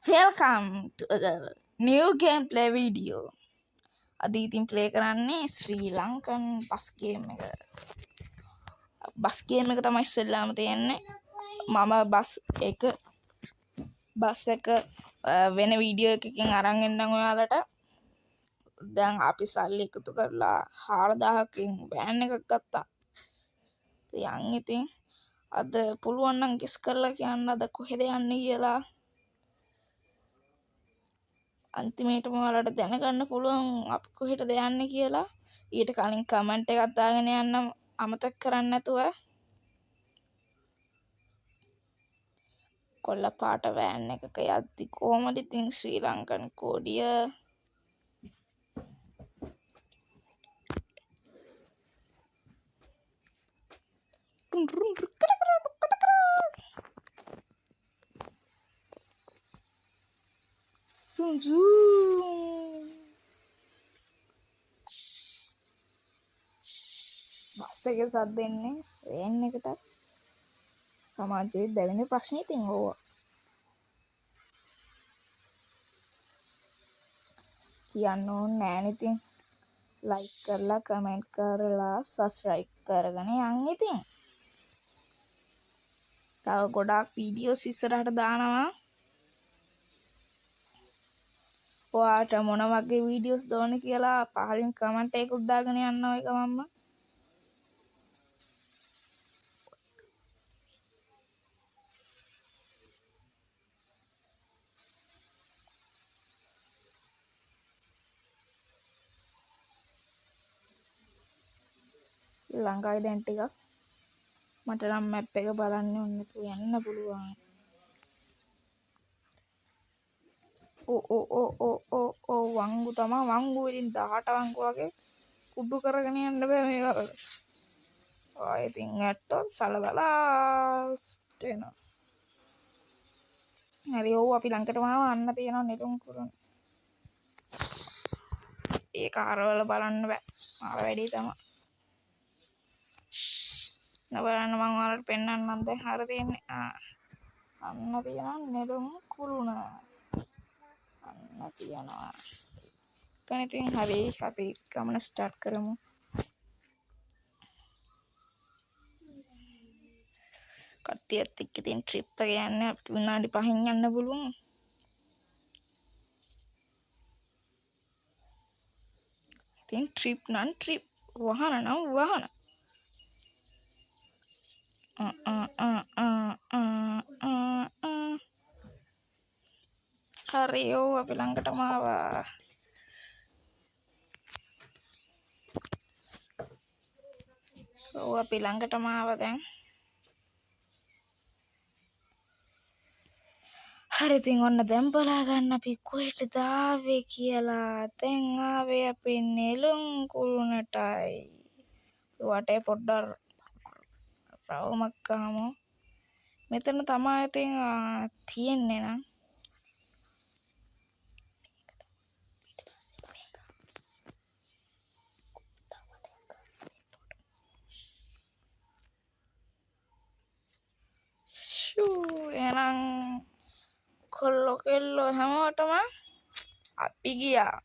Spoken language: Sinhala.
Welcome to a new gameplay video. අද ඉතින් ප්ලේ කරන්නේ ශ්‍රී ලංකන් බස් ගේම් එක තමයි ඉස්සෙල්ලාම තියෙන්නේ. මම බස් එක වෙන වීඩියෝ එකකින් අරන් එන්නම් ඔයාලට. දැන් අපි සල්ලි එකතු කරලා 4000කින් වෑන් එකක් ගත්තා. යන් ඉතින් අද පුළුවන් නම් ගෙස් කරලා කියන්න අද කොහෙද යන්නේ කියලා. අන්තිමේටම ඔයාලට දැනගන්න පුළුවන් අපි කොහෙටද යන්නේ කියලා. ඊට කලින් කමෙන්ට් එකක් දාගෙන යන්න අමතක කරන්නේ නැතුව. කොල්ල පාට වෑන් එකක යද්දි කොහමද ඉතින් ශ්‍රී ලංකන් කෝඩිය බස් එකේ සද්දෙන්නේ වෑන් එකට සමාජයේ දැවෙන ප්‍රශ්නේ ඉතින් ඕවා කියන්න ඕනේ නෑනේ ඉතින් ලයික් කරලා කමෙන්ට් කරලා සබ්ස්ක්‍රයිබ් කරගෙන යන්න ඉතින් තව ගොඩාක් වීඩියෝස් ඉස්සරහට දානවා ඔයාට මොන වගේ වීඩියෝස් දෝනේ කියලා පහලින් කමෙන්ට් එකක් දාගෙන යන්න ඔය ගමම්ම ලංකාවේ දැන් ටිකක් මට නම් මැප් එක බලන්න ඕනේ නැතුව යන්න පුළුවන් ඕ වංගු තමයි වංගු වලින් 18 වංගු වගේ කුඩු කරගෙන යන්න බෑ මේක ආයෙ ඉතින් ඇට්ටෝ සලබලා ස්ටේනවා හරි ඔව් අපි ළඟටම අන්න තියෙනවා නෙළුම් කුරුන් ඒක හරවල බලන්න බෑ මාර වැඩි තමයි බලන්න මම ඔයාලට පෙන්නන්නම් දැන් හර තියෙන්නේ අන්න තියෙනවා නෙළුම් කුරුණ අන්න තියෙනවා කනිටින් හරි අපි ගමන ස්ටාර්ට් කරමු කට්ටියත් එක්ක තියෙන ට්‍රිප් එක යන්නේ අපිට විනාඩි 5න් යන්න පුළුවන් ඉතින් ට්‍රිප් නම් ට්‍රිප් වහන නම් වහන හරි ඔව් අපි ළඟටම ආවා ඔව් අපි ළඟටම ආවා දැන් හරි ඉතින් ඔන්න දැන් බලා ගන්න අපි කොහෙටද ආවේ කියලා දැන් ආවේ අපි නෙළුම් කුරුණටයි වටේ පොඩ්ඩක් රවුමක් ගහමු මෙතන තමයි ඉතින් තියෙන්නේ නම් එහෙනම් කොල්ලෝ කෙල්ලෝ හැමෝටම අපි ගියා